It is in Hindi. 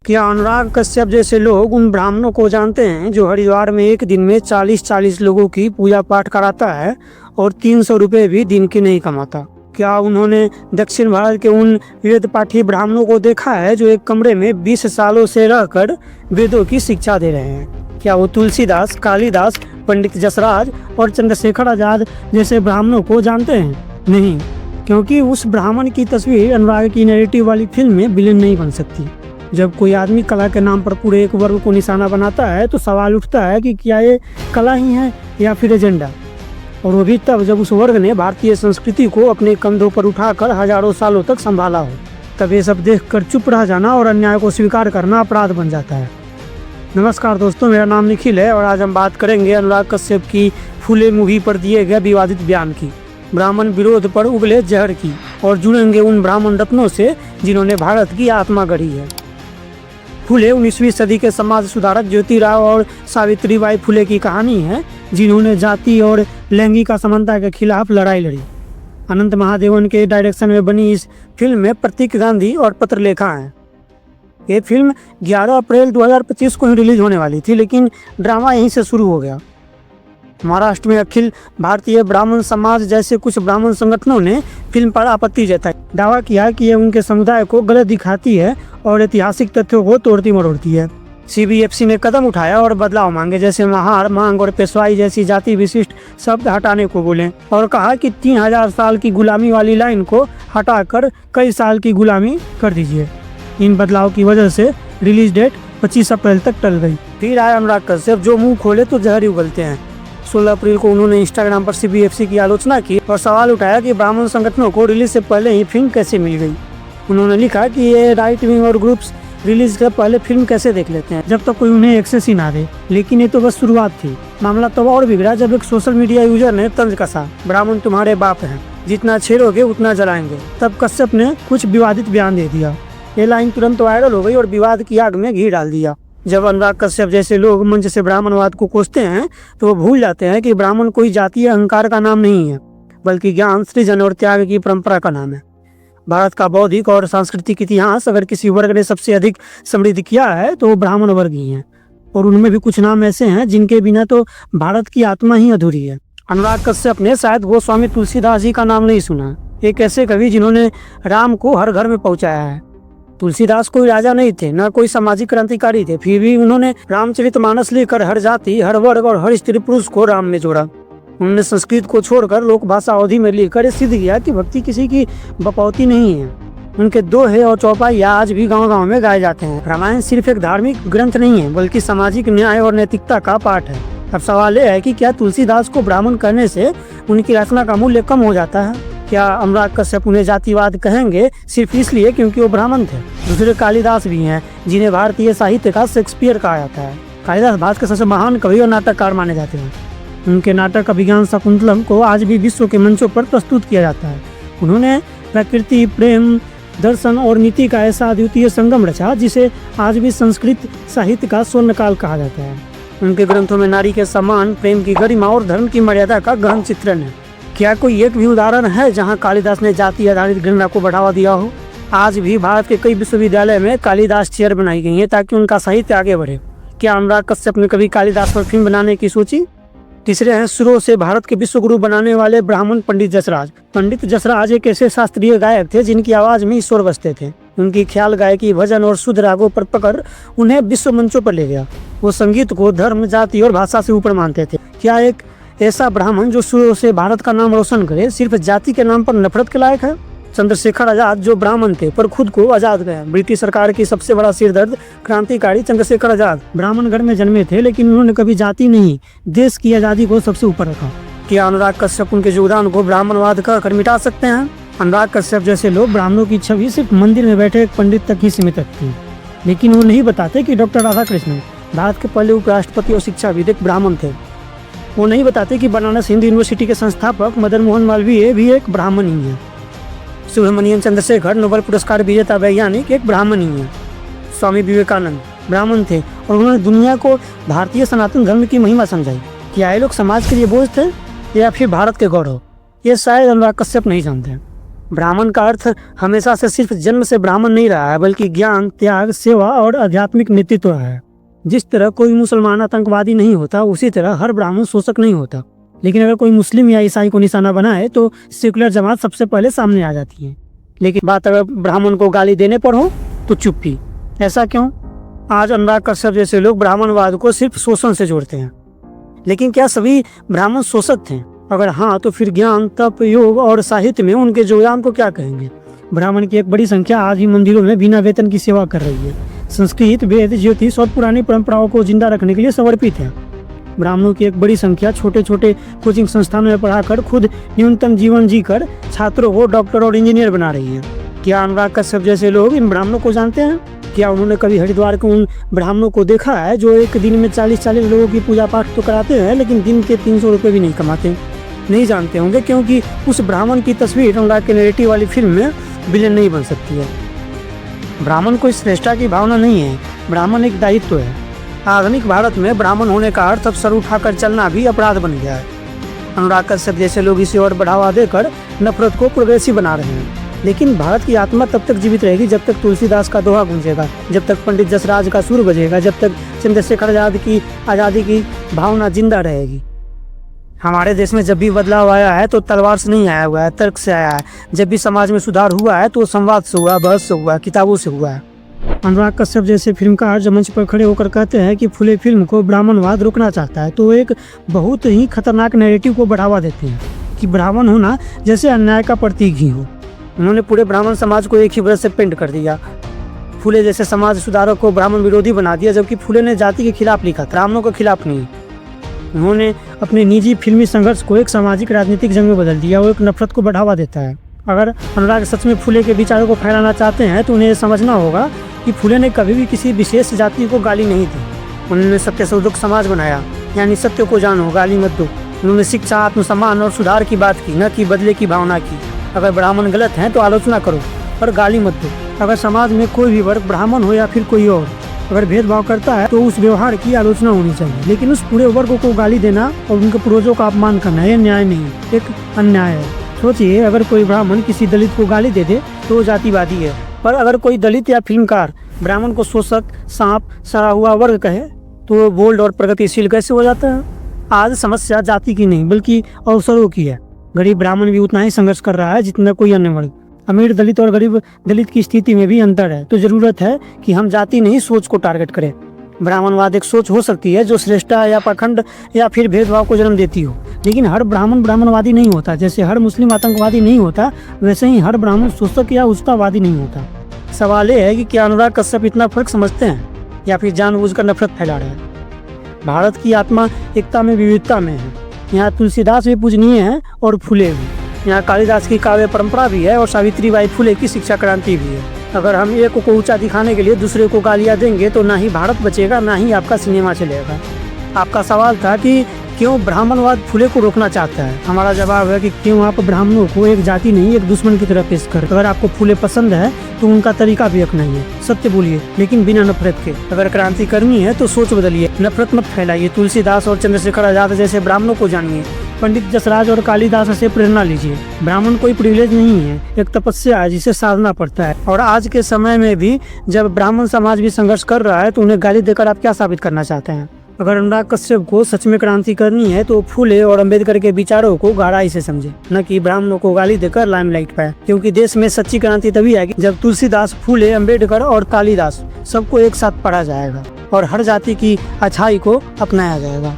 क्या अनुराग कश्यप जैसे लोग उन ब्राह्मणों को जानते हैं जो हरिद्वार में एक दिन में 40-40 लोगों की पूजा पाठ कराता है और 300 रुपये भी दिन के नहीं कमाता? क्या उन्होंने दक्षिण भारत के उन वेद पाठी ब्राह्मणों को देखा है जो एक कमरे में 20 सालों से रहकर वेदों की शिक्षा दे रहे हैं? क्या वो तुलसीदास, कालिदास, पंडित जसराज और चंद्रशेखर आजाद जैसे ब्राह्मणों को जानते हैं? नहीं, क्योंकि उस ब्राह्मण की तस्वीर अनुराग की नैरेटिव वाली फिल्म में विलेन नहीं बन सकती। जब कोई आदमी कला के नाम पर पूरे एक वर्ग को निशाना बनाता है तो सवाल उठता है कि क्या ये कला ही है या फिर एजेंडा, और वो भी तब जब उस वर्ग ने भारतीय संस्कृति को अपने कंधों पर उठाकर हजारों सालों तक संभाला हो। तब ये सब देखकर चुप रह जाना और अन्याय को स्वीकार करना अपराध बन जाता है। नमस्कार दोस्तों, मेरा नाम निखिल है और आज हम बात करेंगे अनुराग कश्यप की फूले मूवी पर दिए गए विवादित बयान की, ब्राह्मण विरोध पर उगले जहर की, और जुड़ेंगे उन ब्राह्मण रत्नों से जिन्होंने भारत की आत्मा गढ़ी है। फुले 19वीं सदी के समाज सुधारक ज्योतिराव और सावित्रीबाई फुले की कहानी है, जिन्होंने जाति और लैंगिक असमानता के खिलाफ लड़ाई लड़ी। अनंत महादेवन के डायरेक्शन में बनी इस फिल्म में प्रतीक गांधी और पत्रलेखा हैं। ये फिल्म 11 अप्रैल 2025 को ही रिलीज होने वाली थी, लेकिन ड्रामा यहीं से शुरू हो गया। महाराष्ट्र में अखिल भारतीय ब्राह्मण समाज जैसे कुछ ब्राह्मण संगठनों ने फिल्म पर आपत्ति जताई, दावा किया कि यह उनके समुदाय को गलत दिखाती है और ऐतिहासिक तथ्यों को तोड़ती मरोड़ती है। सीबीएफसी ने कदम उठाया और बदलाव मांगे, जैसे महार, मांग और पेशवाई जैसी जाति विशिष्ट शब्द हटाने को बोले, और कहा कि 3000 साल की गुलामी वाली लाइन को हटाकर कई साल की गुलामी कर दीजिए। इन बदलाव की वजह से रिलीज डेट 25 अप्रैल तक टल गई। फिर आए अनुराग कश्यप, जो मुंह खोले तो जहर ही उगलते हैं। 16 अप्रैल को उन्होंने इंस्टाग्राम पर सीबीएफसी की आलोचना की और सवाल उठाया कि ब्राह्मण संगठनों को रिलीज से पहले ही फिल्म कैसे मिल गई। उन्होंने लिखा कि ये राइट विंग और ग्रुप्स रिलीज से पहले फिल्म कैसे देख लेते हैं जब तक कोई उन्हें एक्सेस ही ना दे। लेकिन ये तो बस शुरुआत थी। मामला तब और बिगड़ा जब एक सोशल मीडिया यूजर ने तंज कसा, ब्राह्मण तुम्हारे बाप हैं, जितना छेड़ोगे उतना जलाएंगे। तब कश्यप ने कुछ विवादित बयान दे दिया। ये लाइन तुरंत वायरल हो गई और विवाद की आग में घी डाल दिया। जब अनुराग कश्यप जैसे लोग मंच से ब्राह्मणवाद को कोसते हैं तो वो भूल जाते हैं कि ब्राह्मण कोई जातीय अहंकार का नाम नहीं है, बल्कि ज्ञान, सृजन और त्याग की परंपरा का नाम है। भारत का बौद्धिक और सांस्कृतिक इतिहास अगर किसी वर्ग ने सबसे अधिक समृद्ध किया है तो वो ब्राह्मण वर्ग ही हैं, और उनमें भी कुछ नाम ऐसे हैं जिनके बिना तो भारत की आत्मा ही अधूरी है। अनुराग कश्यप ने शायद गोस्वामी तुलसीदास जी का नाम नहीं सुना, एक ऐसे कवि जिन्होंने राम को हर घर में पहुंचाया है। तुलसीदास कोई राजा नहीं थे, न कोई सामाजिक क्रांतिकारी थे, फिर भी उन्होंने रामचरितमानस लेकर हर जाति, हर वर्ग और हर स्त्री पुरुष को राम में जोड़ा। उन्होंने संस्कृत को छोड़कर लोक भाषा अवधि में लिखकर सिद्ध किया कि भक्ति किसी की बपौती नहीं है। उनके दोहे और चौपाई आज भी गांव-गांव में गाए जाते हैं। रामायण सिर्फ एक धार्मिक ग्रंथ नहीं है, बल्कि सामाजिक न्याय और नैतिकता का पाठ है। अब सवाल यह है कि क्या तुलसीदास को ब्राह्मण कहने से उनकी रचना का मूल्य कम हो जाता है? क्या अनुराग कश्यप उन्हें जातिवाद कहेंगे सिर्फ इसलिए क्योंकि वो ब्राह्मण थे? दूसरे कालिदास भी हैं, जिन्हें भारतीय साहित्य का शेक्सपियर कहा जाता है। कालिदास भारत के सबसे महान कवि और नाटककार माने जाते हैं। उनके नाटक अभिज्ञान शाकुंतलम को आज भी विश्व के मंचों पर प्रस्तुत किया जाता है। उन्होंने प्रकृति, प्रेम, दर्शन और नीति का ऐसा अद्वितीय संगम रचा जिसे आज भी संस्कृत साहित्य का स्वर्णकाल कहा जाता है। उनके ग्रंथों में नारी के सम्मान, प्रेम की गरिमा और धर्म की मर्यादा का गहन चित्रण है। क्या कोई एक भी उदाहरण है जहां कालिदास ने जाति आधारित घृणा को बढ़ावा दिया हो? आज भी भारत के कई विश्वविद्यालय में कालिदास चेयर बनाई गई है ताकि उनका साहित्य आगे बढ़े। क्या अनुराग कश्यप ने कभी कालिदास पर फिल्म बनाने की सोची? तीसरे हैं शुरू से भारत के विश्वगुरु बनाने वाले ब्राह्मण पंडित जसराज। पंडित जसराज एक ऐसे शास्त्रीय गायक थे जिनकी आवाज में ईश्वर बसते थे। उनकी ख्याल गायकी, भजन और शुद्ध रागों पर पकड़ उन्हें विश्व मंचों पर ले गया। वो संगीत को धर्म, जाति और भाषा से ऊपर मानते थे। क्या एक ऐसा ब्राह्मण जो शुरू से भारत का नाम रोशन करे सिर्फ जाति के नाम पर नफरत के लायक है? चंद्रशेखर आजाद जो ब्राह्मण थे पर खुद को आजाद गया। ब्रिटिश सरकार की सबसे बड़ा सिरदर्द क्रांतिकारी चंद्रशेखर आजाद ब्राह्मण घर में जन्मे थे, लेकिन उन्होंने कभी जाति नहीं, देश की आजादी को सबसे ऊपर रखा। क्या अनुराग कश्यप उनके योगदान को ब्राह्मणवाद कहकर मिटा सकते हैं? अनुराग कश्यप जैसे लोग ब्राह्मणों की छवि सिर्फ मंदिर में बैठे एक पंडित तक ही सीमित रखते हैं, लेकिन वो नहीं बताते कि डॉक्टर राधाकृष्णन, भारत के पहले उपराष्ट्रपति और शिक्षाविद, एक ब्राह्मण थे। वो नहीं बताते कि बनारस हिंदू यूनिवर्सिटी के संस्थापक मदन मोहन मालवीय भी एक ब्राह्मण ही है। सुब्रमण्यम चंद्रशेखर, नोबेल पुरस्कार विजेता वैज्ञानिक, एक ब्राह्मण ही है। स्वामी विवेकानंद ब्राह्मण थे और उन्होंने दुनिया को भारतीय सनातन धर्म की महिमा समझाई। क्या ये लोग समाज के लिए बोझ थे या फिर भारत के गौरव? ये शायद अनुराग कश्यप नहीं जानते। ब्राह्मण का अर्थ हमेशा से सिर्फ जन्म से ब्राह्मण नहीं रहा है, बल्कि ज्ञान, त्याग, सेवा और आध्यात्मिक नेतृत्व है। जिस तरह कोई मुसलमान आतंकवादी नहीं होता, उसी तरह हर ब्राह्मण शोषक नहीं होता। लेकिन अगर कोई मुस्लिम या ईसाई को निशाना बनाए तो सेकुलर जमात सबसे पहले सामने आ जाती है। लेकिन बात अगर ब्राह्मण को गाली देने पर हो तो चुप्पी। ऐसा क्यों? आज अनुराग कश्यप जैसे लोग ब्राह्मणवाद को सिर्फ शोषण से जोड़ते हैं। लेकिन क्या सभी ब्राह्मण शोषक थे? अगर हाँ, तो फिर ज्ञान, तप, योग और साहित्य में उनके योगदान को क्या कहेंगे? ब्राह्मण की एक बड़ी संख्या आज भी मंदिरों में बिना वेतन की सेवा कर रही है। संस्कृत, वेद, ज्योतिष और पुरानी परंपराओं को जिंदा रखने के लिए समर्पित है। ब्राह्मणों की एक बड़ी संख्या छोटे छोटे कोचिंग संस्थानों में पढ़ाकर खुद न्यूनतम जीवन जीकर छात्रों को डॉक्टर और इंजीनियर बना रही है। क्या अनुराग कश्यप जैसे लोग इन ब्राह्मणों को जानते हैं? क्या उन्होंने कभी हरिद्वार के उन ब्राह्मणों को देखा है जो एक दिन में 40-40 लोगों की पूजा पाठ तो कराते हैं, लेकिन दिन के 300 रुपये भी नहीं कमाते? नहीं जानते होंगे, क्योंकि उस ब्राह्मण की तस्वीर अनुराग के नैरेटिव वाली फिल्म में विलेन नहीं बन सकती है। ब्राह्मण कोई श्रेष्ठता की भावना नहीं है, ब्राह्मण एक दायित्व है। आधुनिक भारत में ब्राह्मण होने का अर्थ अब सर उठाकर चलना भी अपराध बन गया है। अनुराग कश्यप जैसे लोग इसे और बढ़ावा देकर नफरत को प्रोग्रेसिव बना रहे हैं। लेकिन भारत की आत्मा तब तक जीवित रहेगी जब तक तुलसीदास का दोहा गूंजेगा, जब तक पंडित जसराज का सुर बजेगा, जब तक चंद्रशेखर आज़ादी की भावना जिंदा रहेगी। हमारे देश में जब भी बदलाव आया है तो तलवार से नहीं आया हुआ है, तर्क से आया है। जब भी समाज में सुधार हुआ है तो संवाद से हुआ, बहस से हुआ, किताबों से हुआ है। अनुराग कश्यप जैसे फिल्मकार जब मंच पर खड़े होकर कहते हैं कि फुले फिल्म को ब्राह्मणवाद रोकना चाहता है, तो एक बहुत ही खतरनाक नैरेटिव को बढ़ावा देते हैं कि ब्राह्मण होना जैसे अन्याय का प्रतीक ही हो। उन्होंने पूरे ब्राह्मण समाज को एक ही ब्रश से पेंट कर दिया। फुले जैसे समाज सुधारक को ब्राह्मण विरोधी बना दिया, जबकि फुले ने जाति के खिलाफ लिखा, ब्राह्मणों के खिलाफ नहीं। उन्होंने अपने निजी फिल्मी संघर्ष को एक सामाजिक राजनीतिक जंग में बदल दिया और एक नफरत को बढ़ावा देता है। अगर अनुराग सच में फुले के विचारों को फैलाना चाहते हैं तो उन्हें समझना होगा कि फुले ने कभी भी किसी विशेष जाति को गाली नहीं दी। उन्होंने सत्य शोधक समाज बनाया, यानी सत्य को जानो, गाली मत दो। उन्होंने शिक्षा, आत्मसम्मान और सुधार की बात की, न कि बदले की भावना की। अगर ब्राह्मण गलत हैं तो आलोचना करो और गाली मत दो। अगर समाज में कोई भी वर्ग, ब्राह्मण हो या फिर कोई और, अगर भेदभाव करता है तो उस व्यवहार की आलोचना होनी चाहिए। लेकिन उस पूरे वर्ग को गाली देना और उनके पूर्वजों का अपमान करना यह न्याय नहीं, एक अन्याय है। सोचिए, अगर कोई ब्राह्मण किसी दलित को गाली दे दे तो वो जातिवादी है, पर अगर कोई दलित या फिल्मकार ब्राह्मण को शोषक, सांप, सड़ा हुआ वर्ग कहे तो वो बोल्ड और प्रगतिशील कैसे हो जाता है? आज समस्या जाति की नहीं बल्कि अवसरों की है। गरीब ब्राह्मण भी उतना ही संघर्ष कर रहा है जितना कोई अन्य वर्ग। अमीर दलित और गरीब दलित की स्थिति में भी अंतर है। तो जरूरत है कि हम जाति नहीं, सोच को टारगेट करें। ब्राह्मणवाद एक सोच हो सकती है जो श्रेष्ठता या पाखंड या फिर भेदभाव को जन्म देती हो, लेकिन हर ब्राह्मण ब्राह्मणवादी नहीं होता। जैसे हर मुस्लिम आतंकवादी नहीं होता, वैसे ही हर ब्राह्मण शोषक या उच्चतावादी नहीं होता। सवाल ये है कि क्या अनुराग कश्यप इतना फर्क समझते हैं या फिर जानबूझकर नफरत फैला रहे हैं? भारत की आत्मा एकता में विविधता में है। यहाँ तुलसीदास भी पूजनीय है और फुले भी। यहाँ कालिदास की काव्य परंपरा भी है और सावित्रीबाई फुले की शिक्षा क्रांति भी है। अगर हम एक को ऊंचा दिखाने के लिए दूसरे को गालियाँ देंगे तो ना ही भारत बचेगा, ना ही आपका सिनेमा चलेगा। आपका सवाल था कि क्यों ब्राह्मणवाद फुले को रोकना चाहता है। हमारा जवाब है कि क्यों आप ब्राह्मणों को एक जाति नहीं, एक दुश्मन की तरह पेश कर। अगर आपको फुले पसंद है तो उनका तरीका भी अपनाइए, सत्य बोलिए, लेकिन बिना नफरत के। अगर क्रांति करनी है तो सोच बदलिए, नफरत मत फैलाइए। तुलसीदास और चंद्रशेखर आजाद जैसे ब्राह्मणों को जानिए, पंडित जसराज और कालिदास से प्रेरणा लीजिए। ब्राह्मण कोई प्रिविलेज नहीं है, एक तपस्या है जिसे साधना पड़ता है। और आज के समय में भी जब ब्राह्मण समाज भी संघर्ष कर रहा है तो उन्हें गाली देकर आप क्या साबित करना चाहते हैं? अगर अनुराग कश्यप को सच में क्रांति करनी है तो फुले और अंबेडकर के विचारों को गहराई से समझे, न कि ब्राह्मणों को गाली देकर लाइमलाइट पाए। क्योंकि देश में सच्ची क्रांति तभी आएगी जब तुलसीदास, फुले, अंबेडकर और कालिदास सबको एक साथ पढ़ा जाएगा और हर जाति की अच्छाई को अपनाया जाएगा।